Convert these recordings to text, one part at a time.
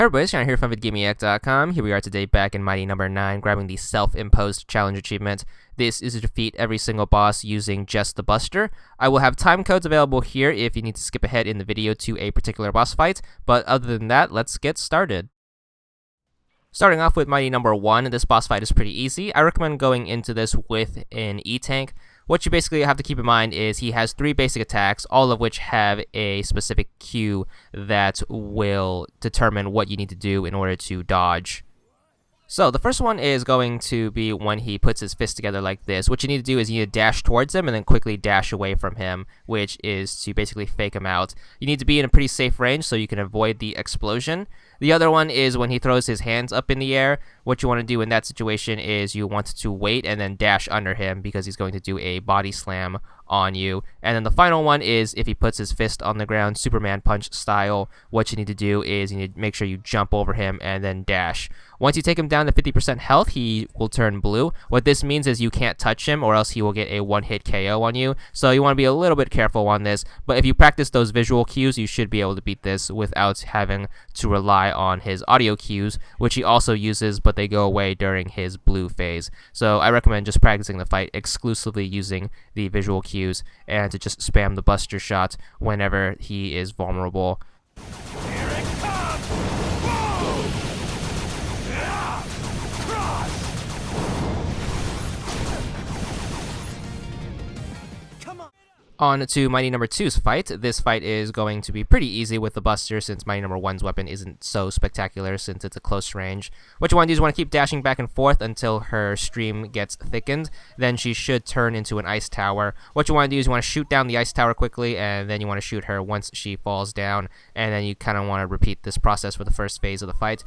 Hey everybody, it's Sean here from VidGamiac.com. Here we are today back in Mighty number 9, grabbing the self-imposed challenge achievement. This is to defeat every single boss using just the Buster. I will have time codes available here if you need to skip ahead in the video to a particular boss fight, but other than that, let's get started. Starting off with Mighty number 1, this boss fight is pretty easy. I recommend going into this with an E-Tank. What you basically have to keep in mind is he has 3 basic attacks, all of which have a specific cue that will determine what you need to do in order to dodge. So the first one is going to be when he puts his fist together like this. What you need to do is you need to dash towards him and then quickly dash away from him, which is to basically fake him out. You need to be in a pretty safe range so you can avoid the explosion. The other one is when he throws his hands up in the air. What you want to do in that situation is you want to wait and then dash under him because he's going to do a body slam on you. And then the final one is if he puts his fist on the ground, Superman punch style. What you need to do is you need to make sure you jump over him and then dash. Once you take him down to 50% health, he will turn blue. What this means is you can't touch him or else he will get a one-hit KO on you. So you want to be a little bit careful on this. But if you practice those visual cues, you should be able to beat this without having to rely on his audio cues, which he also uses, but they go away during his blue phase. So I recommend just practicing the fight exclusively using the visual cues and to just spam the Buster shot whenever he is vulnerable. Here it comes! Whoa! Yeah! Cross! Come on! On to Mighty number 2's fight. This fight is going to be pretty easy with the Buster since Mighty number 1's weapon isn't so spectacular since it's a close range. What you want to do is you want to keep dashing back and forth until her stream gets thickened. Then she should turn into an ice tower. What you want to do is you want to shoot down the ice tower quickly and then you want to shoot her once she falls down. And then you kind of want to repeat this process for the first phase of the fight.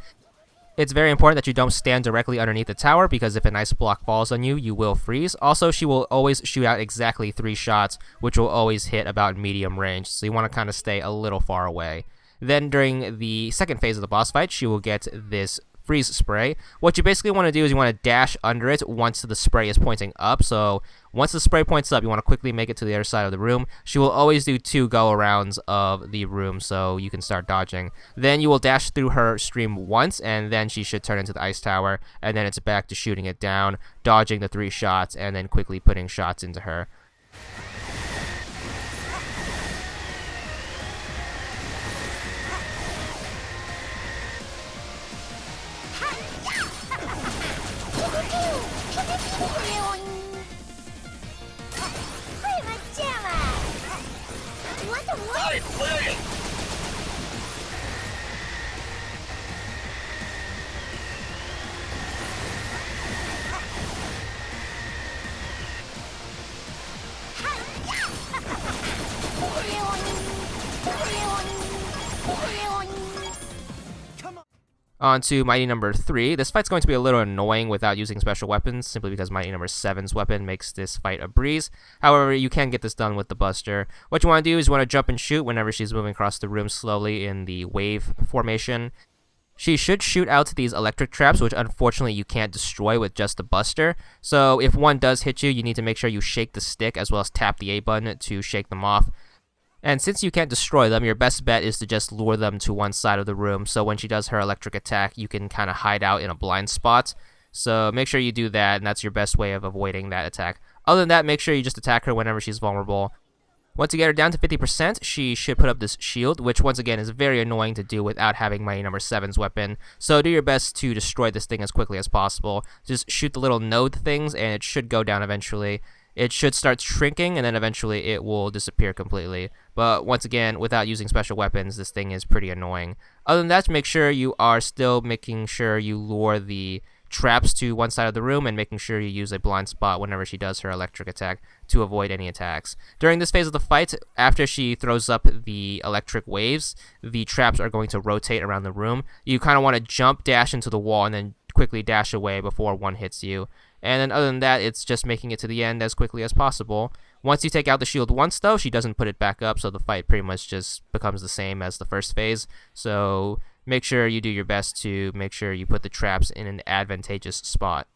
It's very important that you don't stand directly underneath the tower because if an ice block falls on you, you will freeze. Also, she will always shoot out exactly 3 shots, which will always hit about medium range, so you want to kind of stay a little far away. Then during the second phase of the boss fight, she will get this freeze spray. What you basically want to do is you want to dash under it once the spray is pointing up. So once the spray points up, you want to quickly make it to the other side of the room. She will always do 2 go-arounds of the room so you can start dodging. Then you will dash through her stream once and then she should turn into the ice tower and then it's back to shooting it down, dodging the 3 shots and then quickly putting shots into her. Brilliant! On to Mighty number 3. This fight's going to be a little annoying without using special weapons, simply because Mighty number 7's weapon makes this fight a breeze. However, you can get this done with the Buster. What you want to do is you want to jump and shoot whenever she's moving across the room slowly in the wave formation. She should shoot out these electric traps, which unfortunately you can't destroy with just the Buster. So if one does hit you, you need to make sure you shake the stick as well as tap the A button to shake them off. And since you can't destroy them, your best bet is to just lure them to one side of the room, so when she does her electric attack, you can kind of hide out in a blind spot. So make sure you do that, and that's your best way of avoiding that attack. Other than that, make sure you just attack her whenever she's vulnerable. Once you get her down to 50%, she should put up this shield, which once again is very annoying to do without having Mighty number 7's weapon. So do your best to destroy this thing as quickly as possible. Just shoot the little node things, and it should go down eventually. It should start shrinking, and then eventually it will disappear completely. But once again, without using special weapons, this thing is pretty annoying. Other than that, make sure you are still making sure you lure the traps to one side of the room and making sure you use a blind spot whenever she does her electric attack to avoid any attacks. During this phase of the fight, after she throws up the electric waves, the traps are going to rotate around the room. You kind of want to jump, dash into the wall, and then quickly dash away before one hits you. And then other than that, it's just making it to the end as quickly as possible. Once you take out the shield once, though, she doesn't put it back up, so the fight pretty much just becomes the same as the first phase. So make sure you do your best to make sure you put the traps in an advantageous spot.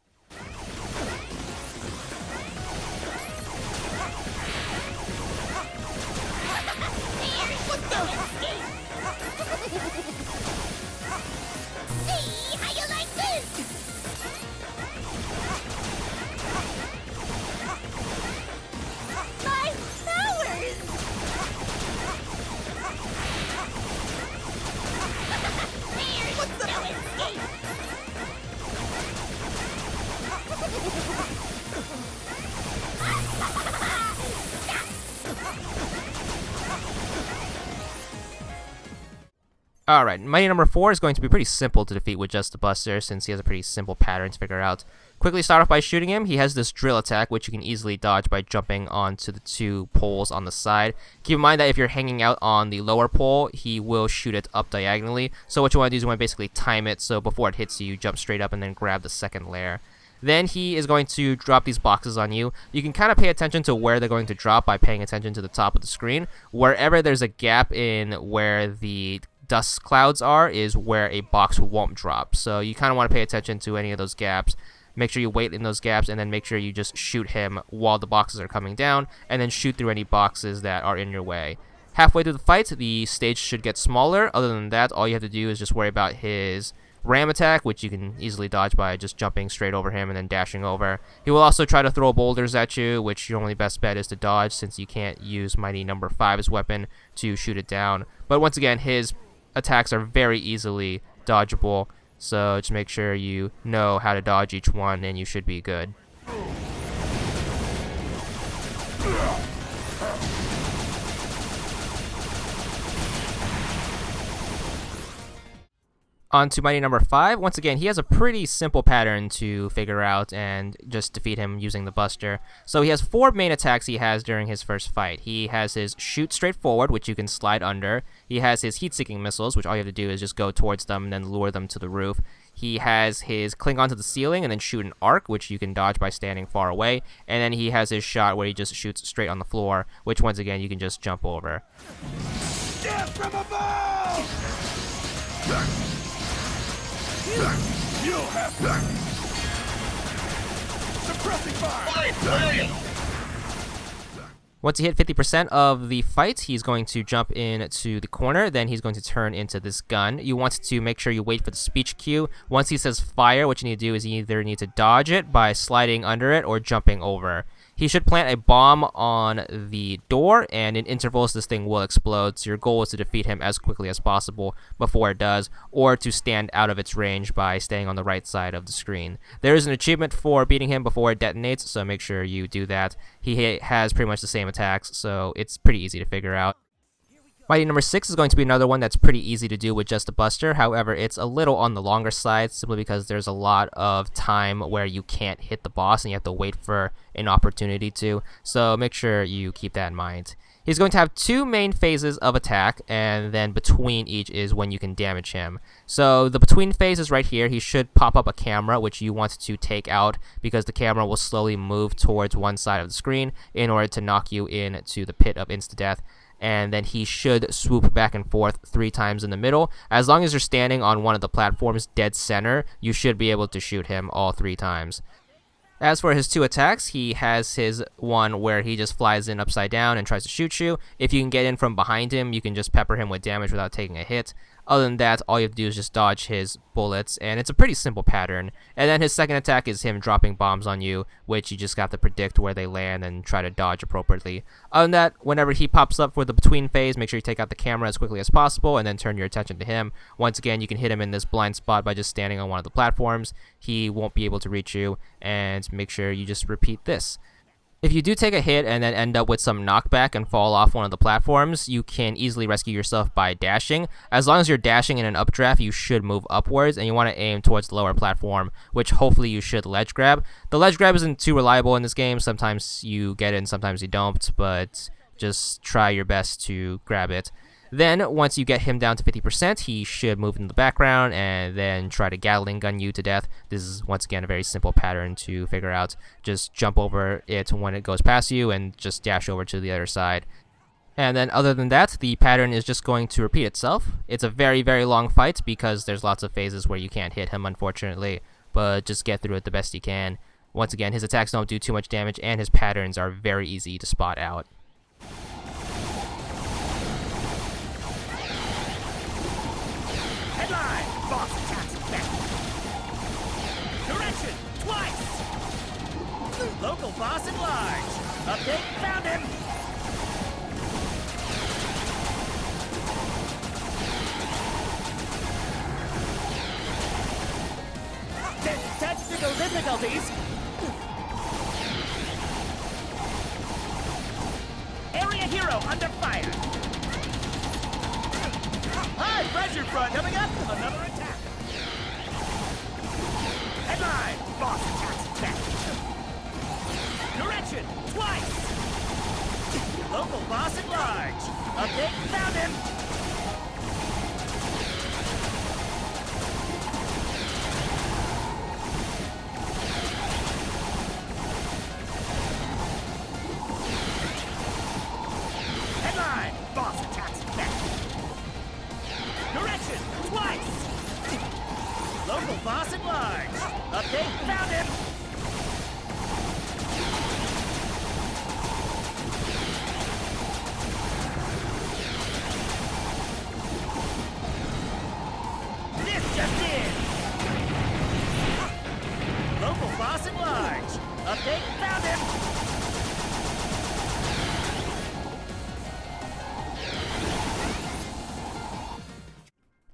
Alright, Mighty number 4 is going to be pretty simple to defeat with just the Buster, since he has a pretty simple pattern to figure out. Quickly start off by shooting him. He has this drill attack, which you can easily dodge by jumping onto the 2 poles on the side. Keep in mind that if you're hanging out on the lower pole, he will shoot it up diagonally. So what you want to do is you want to basically time it, so before it hits you, you jump straight up and then grab the second layer. Then he is going to drop these boxes on you. You can kind of pay attention to where they're going to drop by paying attention to the top of the screen. Wherever there's a gap in where the dust clouds are is where a box won't drop. So you kind of want to pay attention to any of those gaps. Make sure you wait in those gaps, and then make sure you just shoot him while the boxes are coming down, and then shoot through any boxes that are in your way. Halfway through the fight, the stage should get smaller. Other than that, all you have to do is just worry about his ram attack, which you can easily dodge by just jumping straight over him and then dashing over. He will also try to throw boulders at you, which your only best bet is to dodge, since you can't use Mighty number 5's weapon to shoot it down. But once again, his attacks are very easily dodgeable, so just make sure you know how to dodge each one and you should be good. On to Mighty number 5. Once again, he has a pretty simple pattern to figure out and just defeat him using the Buster. So he has 4 main attacks he has during his first fight. He has his shoot straight forward, which you can slide under. He has his heat-seeking missiles, which all you have to do is just go towards them and then lure them to the roof. He has his cling onto the ceiling and then shoot an arc, which you can dodge by standing far away. And then he has his shot where he just shoots straight on the floor, which once again you can just jump over. Death from above! You have suppressing fire! Brilliant! Once he hit 50% of the fight, he's going to jump into the corner, then he's going to turn into this gun. You want to make sure you wait for the speech cue. Once he says fire, what you need to do is you either need to dodge it by sliding under it or jumping over. He should plant a bomb on the door, and in intervals this thing will explode, so your goal is to defeat him as quickly as possible before it does, or to stand out of its range by staying on the right side of the screen. There is an achievement for beating him before it detonates, so make sure you do that. He has pretty much the same attacks, so it's pretty easy to figure out. Mighty number 6 is going to be another one that's pretty easy to do with just a Buster. However, it's a little on the longer side, simply because there's a lot of time where you can't hit the boss and you have to wait for an opportunity to. So make sure you keep that in mind. He's going to have 2 main phases of attack, and then between each is when you can damage him. So the between phase is right here. He should pop up a camera, which you want to take out because the camera will slowly move towards one side of the screen in order to knock you into the pit of insta-death. And then he should swoop back and forth 3 times in the middle. As long as you're standing on one of the platforms dead center, you should be able to shoot him all 3 times. As for his 2 attacks, he has his one where he just flies in upside down and tries to shoot you. If you can get in from behind him, you can just pepper him with damage without taking a hit. Other than that, all you have to do is just dodge his bullets, and it's a pretty simple pattern. And then his second attack is him dropping bombs on you, which you just got to predict where they land and try to dodge appropriately. Other than that, whenever he pops up for the between phase, make sure you take out the camera as quickly as possible and then turn your attention to him. Once again, you can hit him in this blind spot by just standing on one of the platforms. He won't be able to reach you, and make sure you just repeat this. If you do take a hit and then end up with some knockback and fall off one of the platforms, you can easily rescue yourself by dashing. As long as you're dashing in an updraft, you should move upwards, and you want to aim towards the lower platform, which hopefully you should ledge grab. The ledge grab isn't too reliable in this game. Sometimes you get it and sometimes you don't, but just try your best to grab it. Then, once you get him down to 50%, he should move into the background and then try to Gatling gun you to death. This is, once again, a very simple pattern to figure out. Just jump over it when it goes past you and just dash over to the other side. And then, other than that, the pattern is just going to repeat itself. It's a very, very long fight because there's lots of phases where you can't hit him, unfortunately, but just get through it the best you can. Once again, his attacks don't do too much damage, and his patterns are very easy to spot out. Headline! Boss attacks back! Direction! Twice! Local boss at large! Update, found him! Technical difficulties! Area hero under fire! Alright, pressure front coming up. Another attack. Headline. Boss attacks back. Direction. Twice. Local boss at large. Update. Found him. Headline. Boss attacks back. Direction. Twice. Local boss at large. Update. Found him. This just in. Local boss at large. Update. Found him.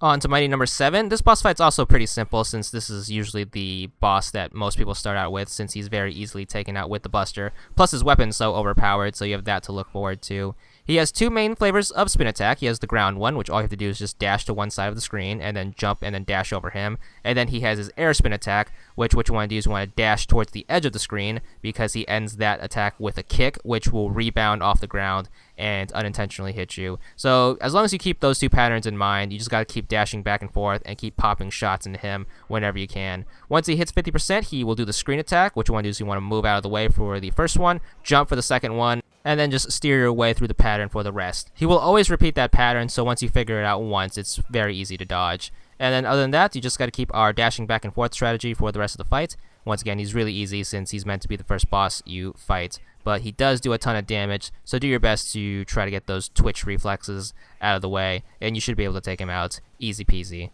On to mighty number 7. This boss fight's also pretty simple since this is usually the boss that most people start out with since he's very easily taken out with the Buster. Plus his weapon's so overpowered, so you have that to look forward to. He has two main flavors of spin attack. He has the ground one, which all you have to do is just dash to one side of the screen and then jump and then dash over him. And then he has his air spin attack, which what you want to do is you want to dash towards the edge of the screen because he ends that attack with a kick, which will rebound off the ground and unintentionally hit you. So as long as you keep those two patterns in mind, you just got to keep dashing back and forth and keep popping shots into him whenever you can. Once he hits 50%, he will do the screen attack. What you want to do is you want to move out of the way for the first one, jump for the second one, and then just steer your way through the pattern for the rest. He will always repeat that pattern, so once you figure it out once, it's very easy to dodge. And then other than that, you just got to keep our dashing back and forth strategy for the rest of the fight. Once again, he's really easy since he's meant to be the first boss you fight. But he does do a ton of damage, so do your best to try to get those twitch reflexes out of the way, and you should be able to take him out easy peasy.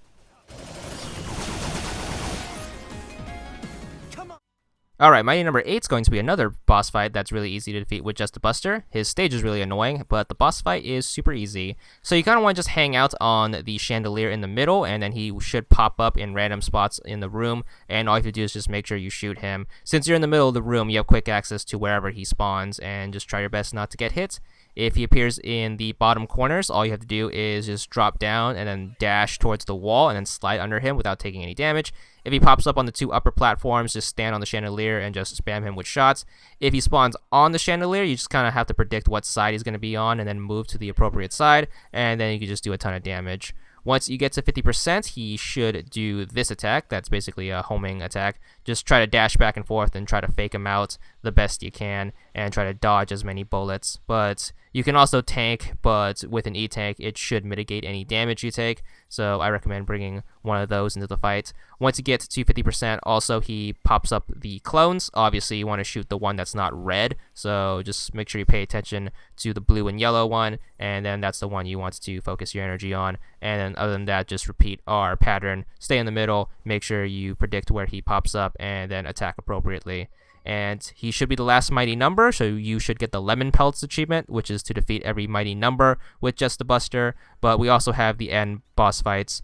Alright, mighty number 8 is going to be another boss fight that's really easy to defeat with just the Buster. His stage is really annoying, but the boss fight is super easy. So you kind of want to just hang out on the chandelier in the middle, and then he should pop up in random spots in the room, and all you have to do is just make sure you shoot him. Since you're in the middle of the room, you have quick access to wherever he spawns, and just try your best not to get hit. If he appears in the bottom corners, all you have to do is just drop down and then dash towards the wall and then slide under him without taking any damage. If he pops up on the two upper platforms, just stand on the chandelier and just spam him with shots. If he spawns on the chandelier, you just kind of have to predict what side he's going to be on and then move to the appropriate side, and then you can just do a ton of damage. Once you get to 50%, he should do this attack. That's basically a homing attack. Just try to dash back and forth and try to fake him out the best you can and try to dodge as many bullets. But you can also tank, but with an E-tank, it should mitigate any damage you take. So I recommend bringing one of those into the fight. Once you get to 50%, also he pops up the clones. Obviously, you want to shoot the one that's not red. So just make sure you pay attention to the blue and yellow one, and then that's the one you want to focus your energy on. And then other than that, just repeat our pattern. Stay in the middle, make sure you predict where he pops up, and then attack appropriately. And he should be the last mighty number, so you should get the Lemon Pelts achievement, which is to defeat every mighty number with just the Buster. But we also have the end boss fights.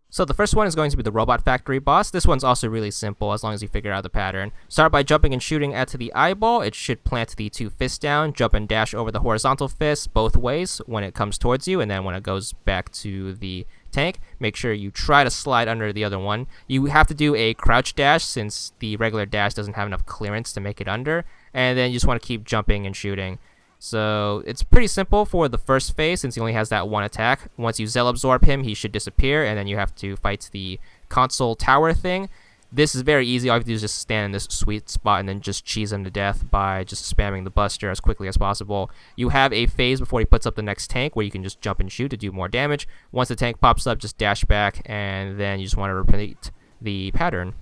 So the first one is going to be the Robot Factory boss. This one's also really simple as long as you figure out the pattern. Start by jumping and shooting at the eyeball. It should plant the two fists down, jump and dash over the horizontal fist both ways when it comes towards you, and then when it goes back to the tank, make sure you try to slide under the other one. You have to do a crouch dash since the regular dash doesn't have enough clearance to make it under, and then you just want to keep jumping and shooting. So it's pretty simple for the first phase since he only has that one attack. Once you Zell Absorb him, he should disappear, and then you have to fight the console tower thing. This is very easy. All you have to do is just stand in this sweet spot and then just cheese him to death by just spamming the Buster as quickly as possible. You have a phase before he puts up the next tank where you can just jump and shoot to do more damage. Once the tank pops up, just dash back, and then you just want to repeat the pattern.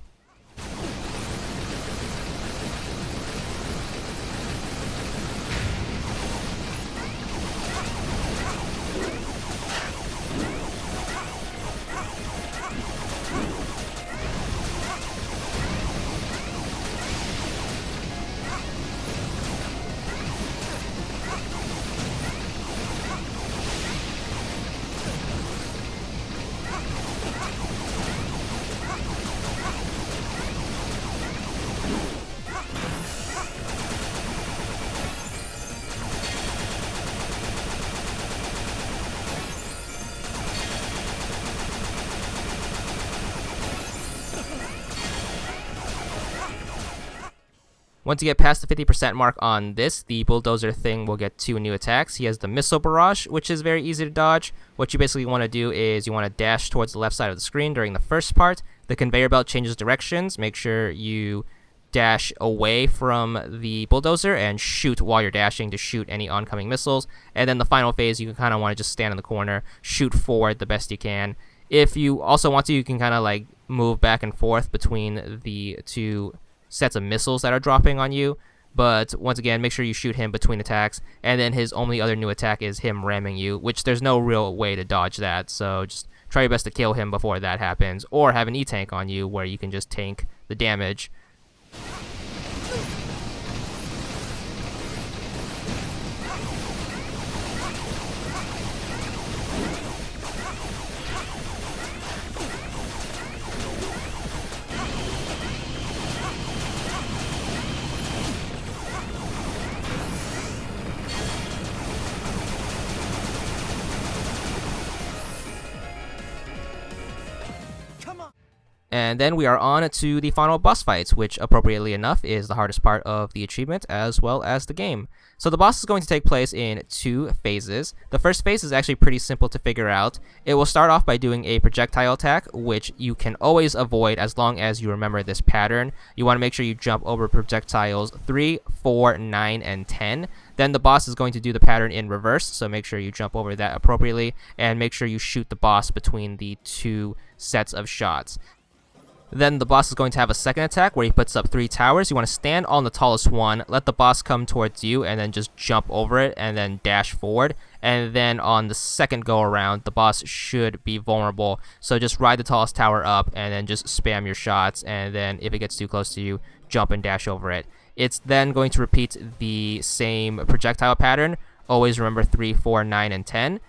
Once you get past the 50% mark on this, the bulldozer thing will get 2 new attacks. He has the missile barrage, which is very easy to dodge. What you basically want to do is you want to dash towards the left side of the screen during the first part. The conveyor belt changes directions. Make sure you dash away from the bulldozer and shoot while you're dashing to shoot any oncoming missiles. And then the final phase, you kind of want to just stand in the corner, shoot forward the best you can. If you also want to, you can kind of like move back and forth between the 2 sets of missiles that are dropping on you. But once again, make sure you shoot him between attacks. And then his only other new attack is him ramming you, which there's no real way to dodge that. So just try your best to kill him before that happens. Or have an E-tank on you where you can just tank the damage. And then we are on to the final boss fights, which appropriately enough is the hardest part of the achievement as well as the game. So the boss is going to take place in 2 phases. The first phase is actually pretty simple to figure out. It will start off by doing a projectile attack, which you can always avoid as long as you remember this pattern. You want to make sure you jump over projectiles 3, 4, 9, and 10. Then the boss is going to do the pattern in reverse, so make sure you jump over that appropriately, and make sure you shoot the boss between the 2 sets of shots. Then the boss is going to have a second attack where he puts up 3 towers. You want to stand on the tallest one, let the boss come towards you, and then just jump over it and then dash forward. And then on the second go around, the boss should be vulnerable. So just ride the tallest tower up and then just spam your shots. And then if it gets too close to you, jump and dash over it. It's then going to repeat the same projectile pattern. Always remember 3, 4, 9, and 10.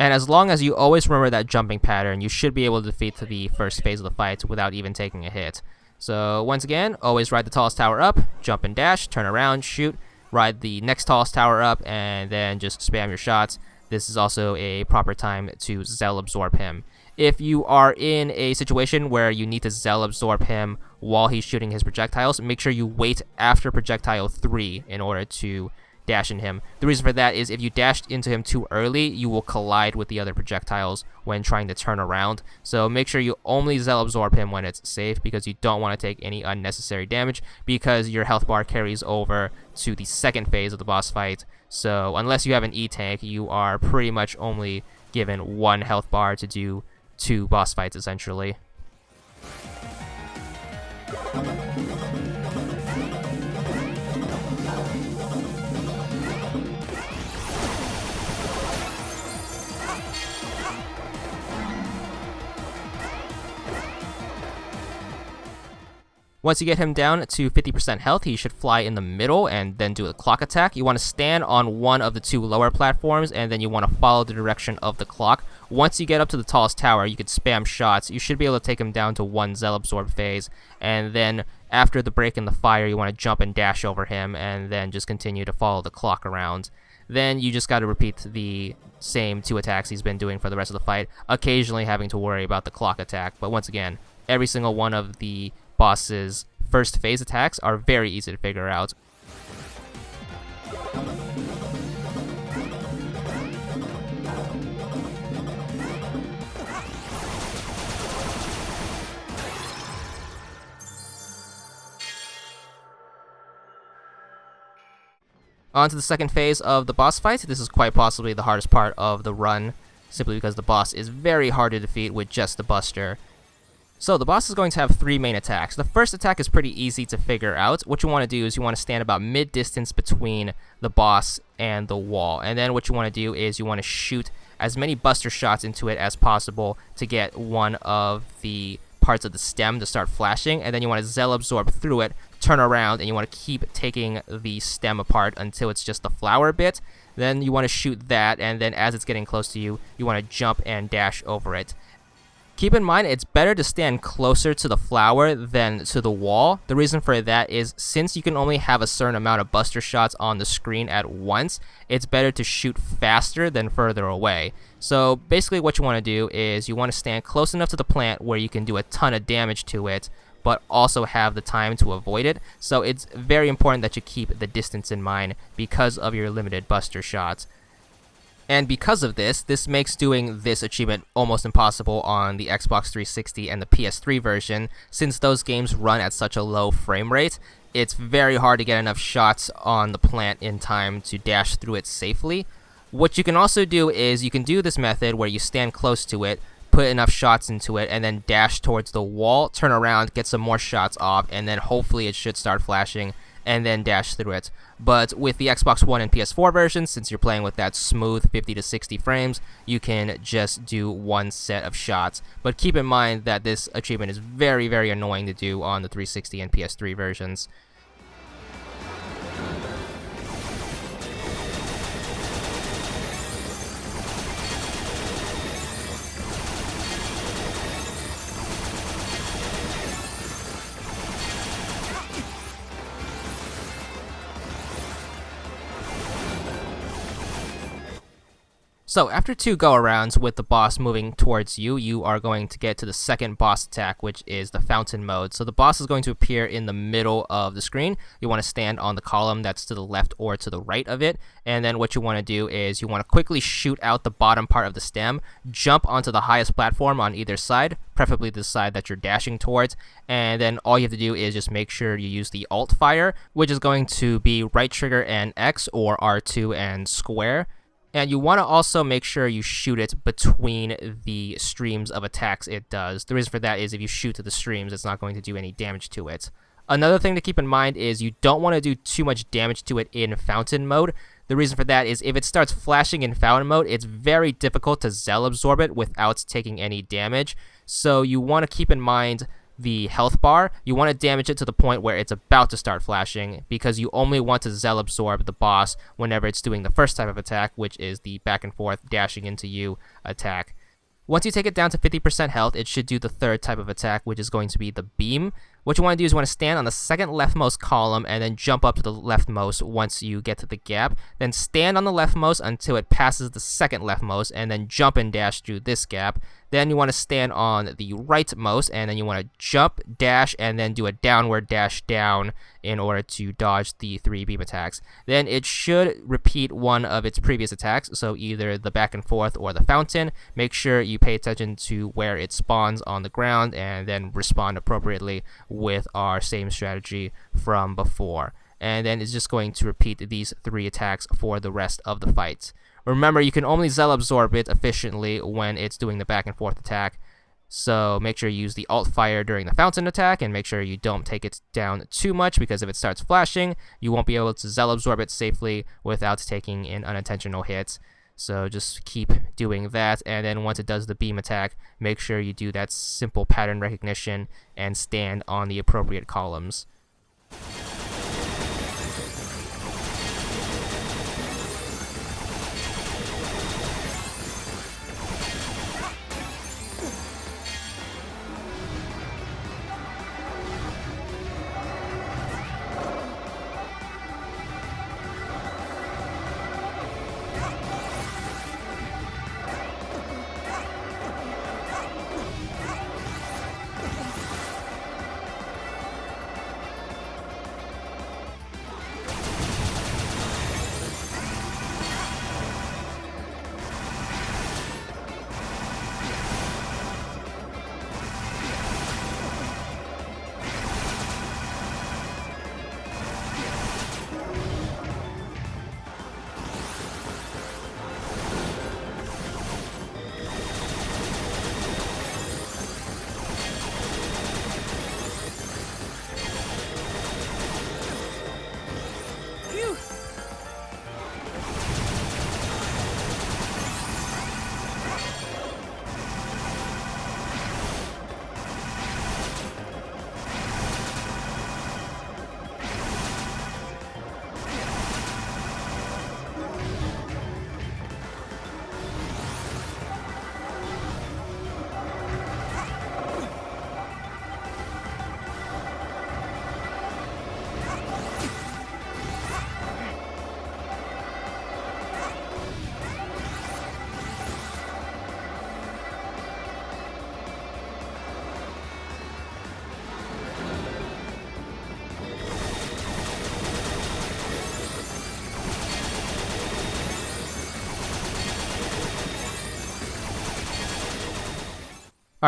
And as long as you always remember that jumping pattern, you should be able to defeat the first phase of the fight without even taking a hit. So once again, always ride the tallest tower up, jump and dash, turn around, shoot, ride the next tallest tower up, and then just spam your shots. This is also a proper time to Zell absorb him. If you are in a situation where you need to Zell absorb him while he's shooting his projectiles, make sure you wait after projectile 3 in order to dash in him. The reason for that is if you dashed into him too early, you will collide with the other projectiles when trying to turn around. So make sure you only Zell absorb him when it's safe, because you don't want to take any unnecessary damage, because your health bar carries over to the second phase of the boss fight. So unless you have an E-tank, you are pretty much only given 1 health bar to do 2 boss fights essentially. Once you get him down to 50% health, he should fly in the middle and then do a clock attack. You want to stand on one of the 2 lower platforms, and then you want to follow the direction of the clock. Once you get up to the tallest tower, you can spam shots. You should be able to take him down to 1 Zell absorb phase, and then after the break in the fire, you want to jump and dash over him, and then just continue to follow the clock around. Then you just got to repeat the same 2 attacks he's been doing for the rest of the fight, occasionally having to worry about the clock attack. But once again, every single one of the boss's first phase attacks are very easy to figure out. On to the second phase of the boss fight. This is quite possibly the hardest part of the run, simply because the boss is very hard to defeat with just the Buster. So the boss is going to have 3 main attacks. The first attack is pretty easy to figure out. What you want to do is you want to stand about mid-distance between the boss and the wall. And then what you want to do is you want to shoot as many Buster shots into it as possible to get one of the parts of the stem to start flashing. And then you want to Zell absorb through it, turn around, and you want to keep taking the stem apart until it's just the flower bit. Then you want to shoot that, and then as it's getting close to you, you want to jump and dash over it. Keep in mind, it's better to stand closer to the flower than to the wall. The reason for that is since you can only have a certain amount of Buster shots on the screen at once, it's better to shoot faster than further away. So basically what you want to do is you want to stand close enough to the plant where you can do a ton of damage to it, but also have the time to avoid it. So it's very important that you keep the distance in mind because of your limited buster shots. And because of this, this makes doing this achievement almost impossible on the Xbox 360 and the PS3 version, since those games run at such a low frame rate. It's very hard to get enough shots on the plant in time to dash through it safely. What you can also do is you can do this method where you stand close to it, put enough shots into it, and then dash towards the wall, turn around, get some more shots off, and then hopefully it should start flashing, and then dash through it. But with the Xbox One and PS4 versions, since you're playing with that smooth 50 to 60 frames, you can just do one set of shots. But keep in mind that this achievement is very, very annoying to do on the 360 and PS3 versions. So after 2 go-arounds with the boss moving towards you, you are going to get to the second boss attack, which is the fountain mode. So the boss is going to appear in the middle of the screen. You want to stand on the column that's to the left or to the right of it. And then what you want to do is you want to quickly shoot out the bottom part of the stem, jump onto the highest platform on either side, preferably the side that you're dashing towards. And then all you have to do is just make sure you use the alt fire, which is going to be right trigger and X, or R2 and square. And you want to also make sure you shoot it between the streams of attacks it does. The reason for that is if you shoot to the streams, it's not going to do any damage to it. Another thing to keep in mind is you don't want to do too much damage to it in fountain mode. The reason for that is if it starts flashing in fountain mode, it's very difficult to Zell absorb it without taking any damage. So you want to keep in mind the health bar. You want to damage it to the point where it's about to start flashing, because you only want to Zell absorb the boss whenever it's doing the first type of attack, which is the back and forth dashing into you attack. Once you take it down to 50% health, it should do the third type of attack, which is going to be the beam. What you want to do is you want to stand on the second leftmost column and then jump up to the leftmost once you get to the gap. Then stand on the leftmost until it passes the second leftmost, and then jump and dash through this gap. Then you want to stand on the rightmost, and then you want to jump, dash, and then do a downward dash down in order to dodge the 3 beam attacks. Then it should repeat one of its previous attacks, so either the back and forth or the fountain. Make sure you pay attention to where it spawns on the ground, and then respond appropriately with our same strategy from before. And then it's just going to repeat these 3 attacks for the rest of the fight. Remember, you can only Zell absorb it efficiently when it's doing the back and forth attack, so make sure you use the alt fire during the fountain attack, and make sure you don't take it down too much, because if it starts flashing, you won't be able to Zell absorb it safely without taking an unintentional hit. So just keep doing that, and then once it does the beam attack, make sure you do that simple pattern recognition and stand on the appropriate columns.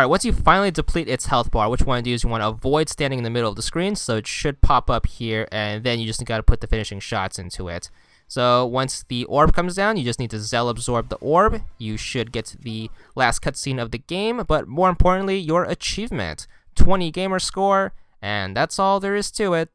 Alright, once you finally deplete its health bar, what you want to do is you want to avoid standing in the middle of the screen, so it should pop up here, and then you just got to put the finishing shots into it. So once the orb comes down, you just need to Zell absorb the orb. You should get the last cutscene of the game, but more importantly, your achievement. 20 gamer score, and that's all there is to it.